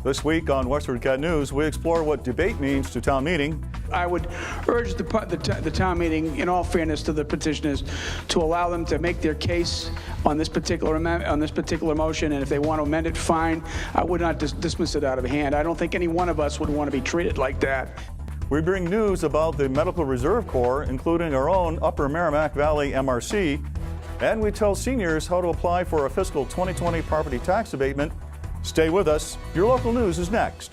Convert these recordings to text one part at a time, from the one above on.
This week on WestfordCAT News, we explore what debate means to town meeting. I would urge the town meeting, in all fairness to the petitioners, to allow them to make their case on this particular motion, and if they want to amend it, fine. I would not dismiss it out of hand. I don't think any one of us would want to be treated like that. We bring news about the Medical Reserve Corps, including our own Upper Merrimack Valley MRC, and we tell seniors how to apply for a fiscal 2020 property tax abatement. Stay with us. Your local news is next.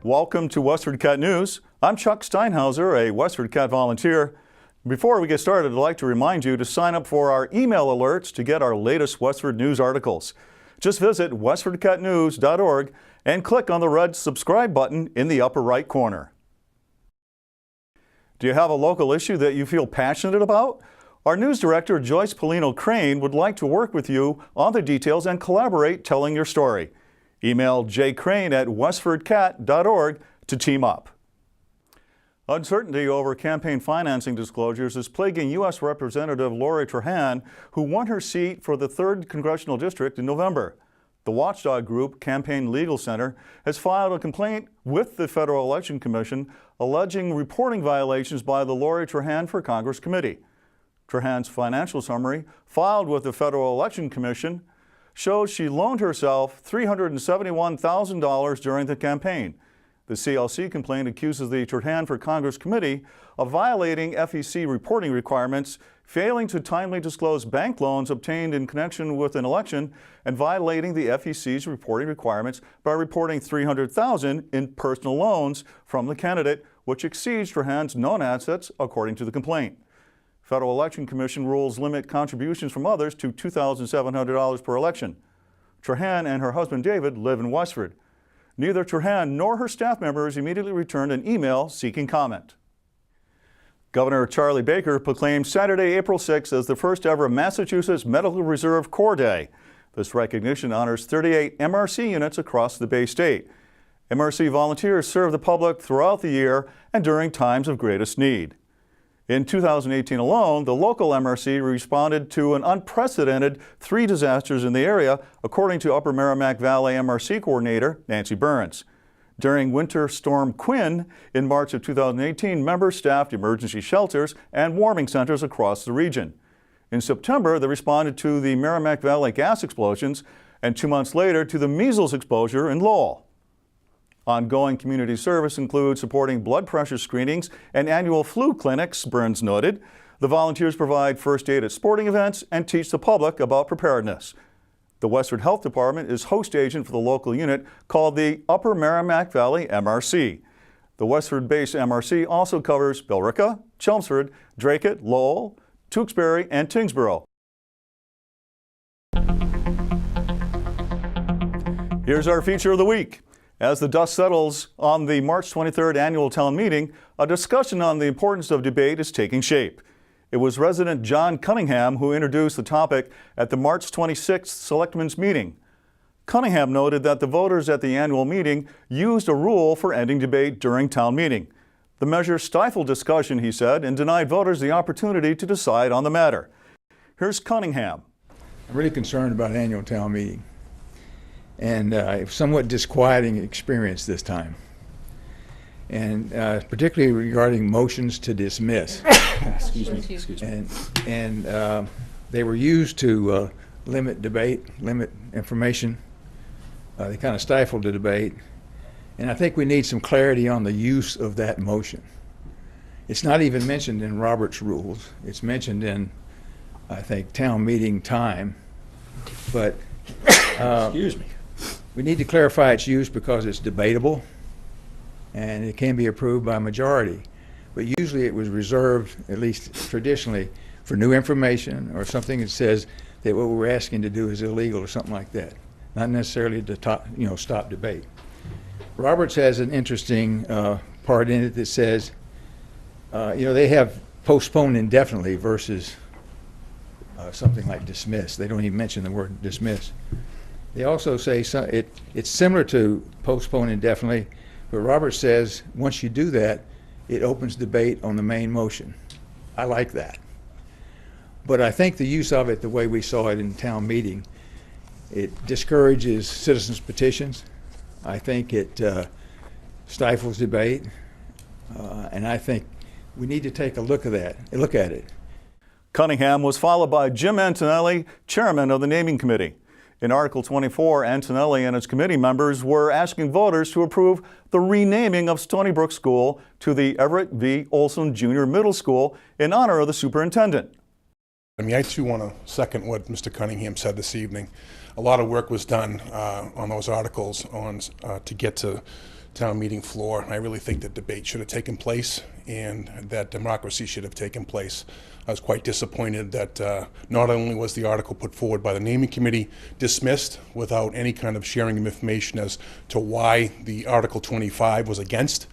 Welcome to WestfordCAT News. I'm Chuck Steinhauser, a WestfordCAT volunteer. Before we get started, I'd like to remind you to sign up for our email alerts to get our latest Westford news articles. Just visit westfordcatnews.org and click on the red subscribe button in the upper right corner. Do you have a local issue that you feel passionate about? Our news director, Joyce Polino Crane, would like to work with you on the details and collaborate telling your story. Email jcrane@westfordcat.org to team up. Uncertainty over campaign financing disclosures is plaguing U.S. Representative Lori Trahan, who won her seat for the 3rd Congressional District in November. The watchdog group, Campaign Legal Center, has filed a complaint with the Federal Election Commission alleging reporting violations by the Lori Trahan for Congress Committee. Trahan's financial summary, filed with the Federal Election Commission, shows she loaned herself $371,000 during the campaign. The CLC complaint accuses the Trahan for Congress Committee of violating FEC reporting requirements, failing to timely disclose bank loans obtained in connection with an election, and violating the FEC's reporting requirements by reporting $300,000 in personal loans from the candidate, which exceeds Trahan's known assets, according to the complaint. Federal Election Commission rules limit contributions from others to $2,700 per election. Trahan and her husband David live in Westford. Neither Trahan nor her staff members immediately returned an email seeking comment. Governor Charlie Baker proclaimed Saturday, April 6th as the first ever Massachusetts Medical Reserve Corps Day. This recognition honors 38 MRC units across the Bay State. MRC volunteers serve the public throughout the year and during times of greatest need. In 2018 alone, the local MRC responded to an unprecedented 3 disasters in the area, according to Upper Merrimack Valley MRC Coordinator Nancy Burns. During Winter Storm Quinn in March of 2018, members staffed emergency shelters and warming centers across the region. In September, they responded to the Merrimack Valley gas explosions, and 2 months later to the measles exposure in Lowell. Ongoing community service includes supporting blood pressure screenings and annual flu clinics, Burns noted. The volunteers provide first aid at sporting events and teach the public about preparedness. The Westford Health Department is host agent for the local unit called the Upper Merrimack Valley MRC. The Westford-based MRC also covers Billerica, Chelmsford, Dracut, Lowell, Tewksbury, and Tingsboro. Here's our feature of the week. As the dust settles on the March 23rd annual town meeting, a discussion on the importance of debate is taking shape. It was resident John Cunningham who introduced the topic at the March 26th Selectmen's meeting. Cunningham noted that the voters at the annual meeting used a rule for ending debate during town meeting. The measure stifled discussion, he said, and denied voters the opportunity to decide on the matter. Here's Cunningham. I'm really concerned about an annual town meeting. And a somewhat disquieting experience this time, and particularly regarding motions to dismiss. Excuse me. And they were used to limit debate, limit information. They kind of stifled the debate, and I think we need some clarity on the use of that motion. It's not even mentioned in Robert's rules. It's mentioned in, I think, town meeting time, but excuse me. We need to clarify its use because it's debatable and it can be approved by a majority. But usually it was reserved, at least traditionally, for new information or something that says that what we're asking to do is illegal or something like that. not necessarily to stop debate. Roberts has an interesting part in it that says, they have postponed indefinitely versus something like dismiss. They don't even mention the word dismiss. They also say it's similar to postpone indefinitely, but Roberts says once you do that, it opens debate on the main motion. I like that. But I think the use of it, the way we saw it in town meeting, it discourages citizens' petitions. I think it stifles debate, and I think we need to take a look at it. Cunningham was followed by Jim Antonelli, chairman of the naming committee. In Article 24, Antonelli and his committee members were asking voters to approve the renaming of Stony Brook School to the Everett V. Olson Junior Middle School in honor of the superintendent. I too want to second what Mr. Cunningham said this evening. A lot of work was done on those articles to get to town meeting floor. I really think that debate should have taken place and that democracy should have taken place. I was quite disappointed that not only was the article put forward by the naming committee dismissed without any kind of sharing of information as to why the Article 25 was against,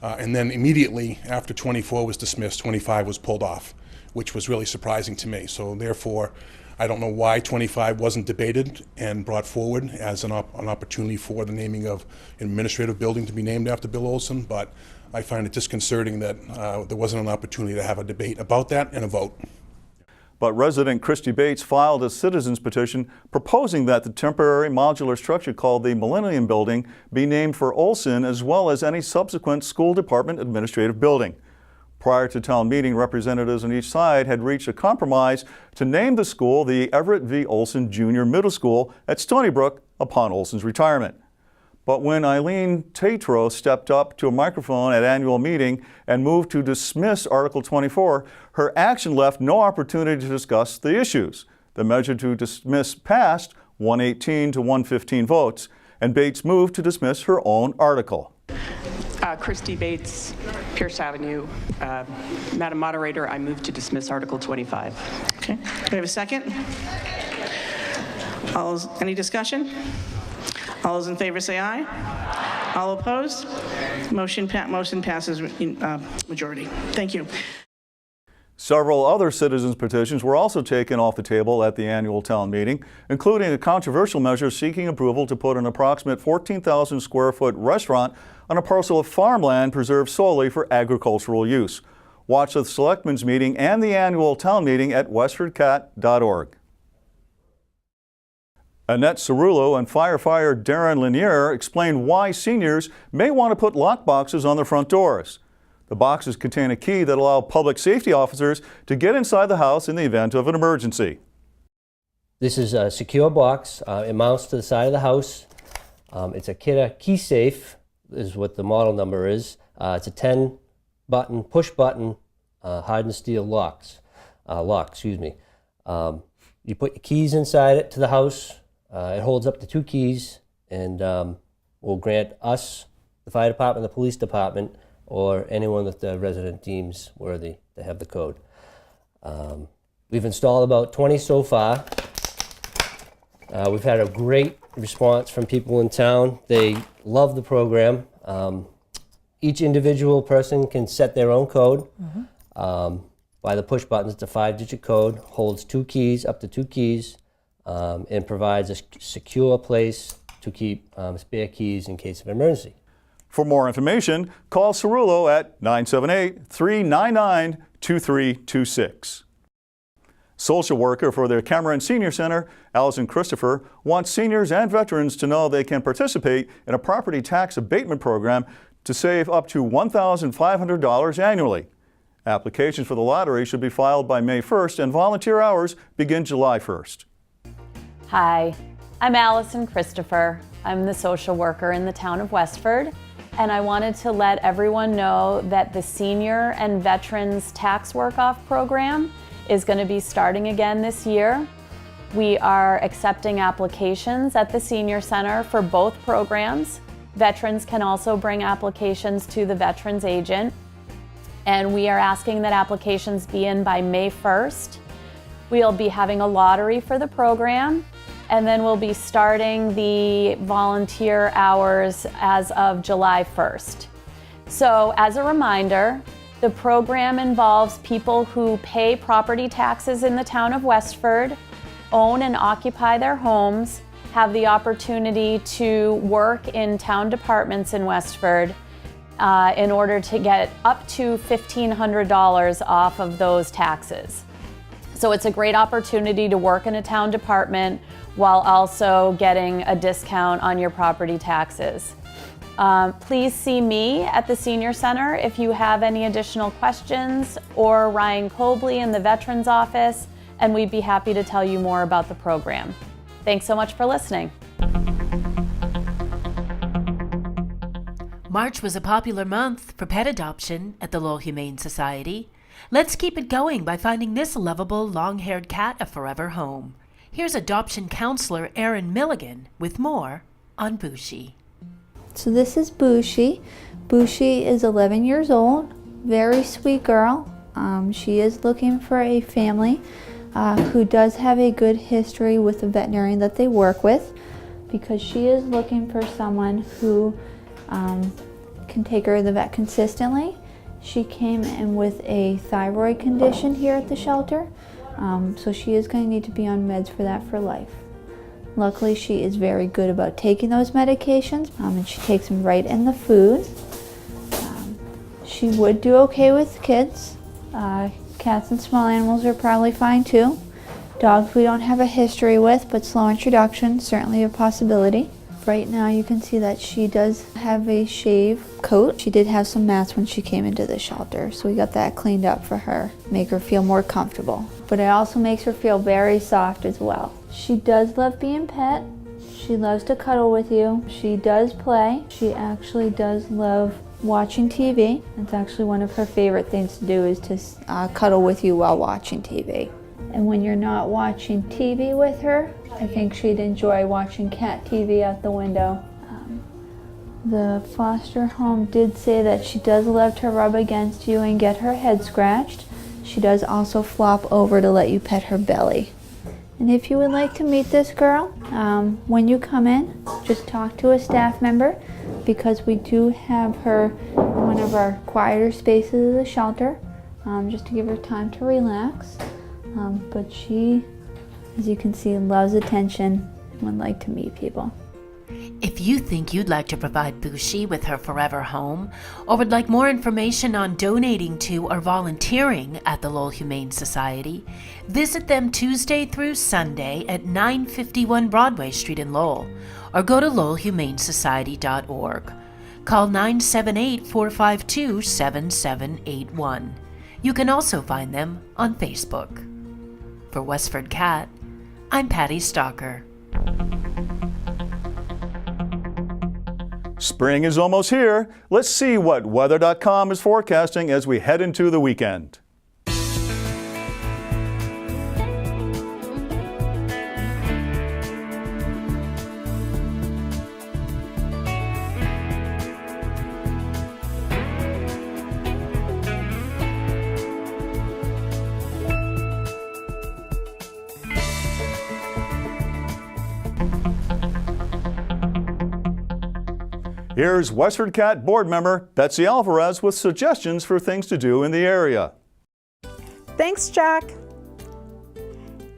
and then immediately after 24 was dismissed, 25 was pulled off, which was really surprising to me. So therefore, I don't know why 25 wasn't debated and brought forward as an opportunity for the naming of an administrative building to be named after Bill Olson, but I find it disconcerting that there wasn't an opportunity to have a debate about that and a vote. But resident Christy Bates filed a citizens petition proposing that the temporary modular structure called the Millennium Building be named for Olson, as well as any subsequent school department administrative building. Prior to town meeting, representatives on each side had reached a compromise to name the school the Everett V. Olson Junior Middle School at Stony Brook upon Olson's retirement. But when Eileen Tatro stepped up to a microphone at annual meeting and moved to dismiss Article 24, her action left no opportunity to discuss the issues. The measure to dismiss passed 118 to 115 votes, and Bates moved to dismiss her own article. Christy Bates, Pierce Avenue. Madam Moderator, I move to dismiss Article 25. Okay. Do we have a second? Any discussion? All those in favor say aye. All opposed? Motion passes majority. Thank you. Several other citizens' petitions were also taken off the table at the annual town meeting, including a controversial measure seeking approval to put an approximate 14,000 square foot restaurant on a parcel of farmland preserved solely for agricultural use. Watch the Selectmen's meeting and the annual town meeting at WestfordCAT.org. Annette Cerullo and firefighter Darren Lanier explained why seniors may want to put lock boxes on their front doors. The boxes contain a key that allow public safety officers to get inside the house in the event of an emergency. This is a secure box. It mounts to the side of the house. It's a key safe, is what the model number is. It's a 10-button, push-button, hardened steel lock. You put your keys inside it to the house. It holds up to 2 keys and will grant us, the fire department, the police department, or anyone that the resident deems worthy to have the code. We've installed about 20 so far. We've had a great response from people in town. They love the program. Each individual person can set their own code. By the push buttons, it's a 5-digit code, holds 2 keys, up to 2 keys, and provides a secure place to keep spare keys in case of emergency. For more information, call Cerullo at 978-399-2326. Social worker for the Cameron Senior Center, Allison Christopher, wants seniors and veterans to know they can participate in a property tax abatement program to save up to $1,500 annually. Applications for the lottery should be filed by May 1st and volunteer hours begin July 1st. Hi, I'm Allison Christopher. I'm the social worker in the town of Westford, and I wanted to let everyone know that the Senior and Veterans Tax Work-Off program is going to be starting again this year. We are accepting applications at the Senior Center for both programs. Veterans can also bring applications to the Veterans Agent, and we are asking that applications be in by May 1st. We'll be having a lottery for the program, and then we'll be starting the volunteer hours as of July 1st. So as a reminder, the program involves people who pay property taxes in the town of Westford, own and occupy their homes, have the opportunity to work in town departments in Westford in order to get up to $1,500 off of those taxes. So it's a great opportunity to work in a town department while also getting a discount on your property taxes. Please see me at the Senior Center if you have any additional questions, or Ryan Cobley in the Veterans Office, and we'd be happy to tell you more about the program. Thanks so much for listening. March was a popular month for pet adoption at the Lowell Humane Society. Let's keep it going by finding this lovable long-haired cat a forever home. Here's adoption counselor Erin Milligan with more on Bushi. So this is Bushi. Bushi is 11 years old, very sweet girl. She is looking for a family who does have a good history with the veterinarian that they work with, because she is looking for someone who can take her to the vet consistently. She came in with a thyroid condition here at the shelter, so she is going to need to be on meds for that for life. Luckily, she is very good about taking those medications, and she takes them right in the food. She would do okay with kids. Cats and small animals are probably fine too. Dogs we don't have a history with, but slow introduction, certainly a possibility. Right now you can see that she does have a shave coat. She did have some mats when she came into the shelter, so we got that cleaned up for her, make her feel more comfortable. But it also makes her feel very soft as well. She does love being pet. She loves to cuddle with you. She does play. She actually does love watching TV. It's actually one of her favorite things to do, is to cuddle with you while watching TV. And when you're not watching TV with her, I think she'd enjoy watching cat TV out the window. The foster home did say that she does love to rub against you and get her head scratched. She does also flop over to let you pet her belly. And if you would like to meet this girl, when you come in, just talk to a staff member, because we do have her in one of our quieter spaces of the shelter, just to give her time to relax. But she, as you can see, loves attention and would like to meet people. If you think you'd like to provide Bushi with her forever home, or would like more information on donating to or volunteering at the Lowell Humane Society, visit them Tuesday through Sunday at 951 Broadway Street in Lowell, or go to lowellhumanesociety.org. Call 978-452-7781. You can also find them on Facebook. For WestfordCAT, I'm Patty Stalker. Spring is almost here. Let's see what weather.com is forecasting as we head into the weekend. Here's WestfordCAT board member Betsy Alvarez with suggestions for things to do in the area. Thanks, Jack.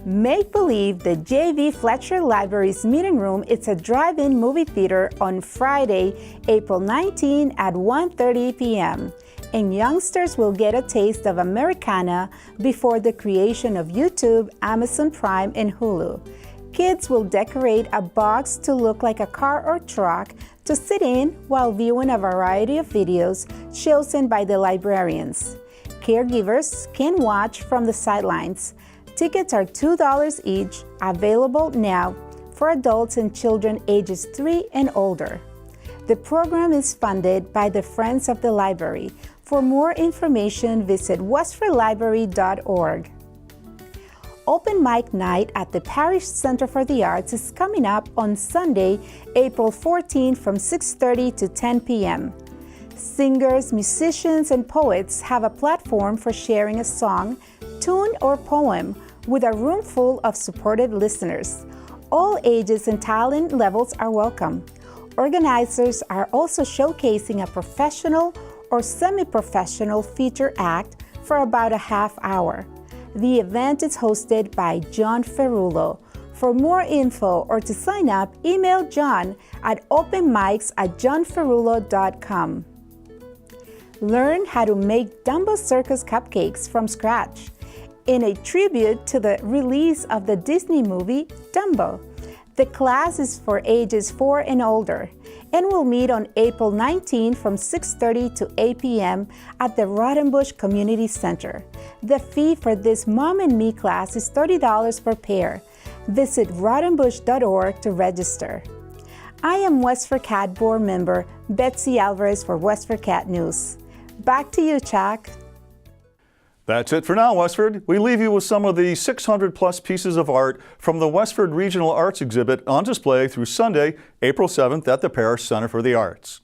Make Believe, the J.V. Fletcher Library's meeting room. It's a drive-in movie theater on Friday, April 19 at 1:30 p.m. And youngsters will get a taste of Americana before the creation of YouTube, Amazon Prime, and Hulu. Kids will decorate a box to look like a car or truck to sit in while viewing a variety of videos chosen by the librarians. Caregivers can watch from the sidelines. Tickets are $2 each, available now for adults and children ages 3 and older. The program is funded by the Friends of the Library. For more information, visit westfordlibrary.org. Open Mic Night at the Parish Center for the Arts is coming up on Sunday, April 14 from 6:30 to 10 p.m. Singers, musicians, and poets have a platform for sharing a song, tune, or poem with a room full of supportive listeners. All ages and talent levels are welcome. Organizers are also showcasing a professional or semi-professional feature act for about a half hour. The event is hosted by John Ferrulo. For more info or to sign up, email John at openmics@johnferrulo.com. Learn how to make Dumbo Circus cupcakes from scratch in a tribute to the release of the Disney movie Dumbo. The class is for ages 4 and older and will meet on April 19 from 6:30 to 8 p.m. at the Rodenbush Community Center. The fee for this Mom and Me class is $30 per pair. Visit rodenbush.org to register. I am WestfordCAT board member Betsy Alvarez for WestfordCAT News. Back to you, Chuck. That's it for now, Westford. We leave you with some of the 600-plus pieces of art from the Westford Regional Arts Exhibit on display through Sunday, April 7th at the Parish Center for the Arts.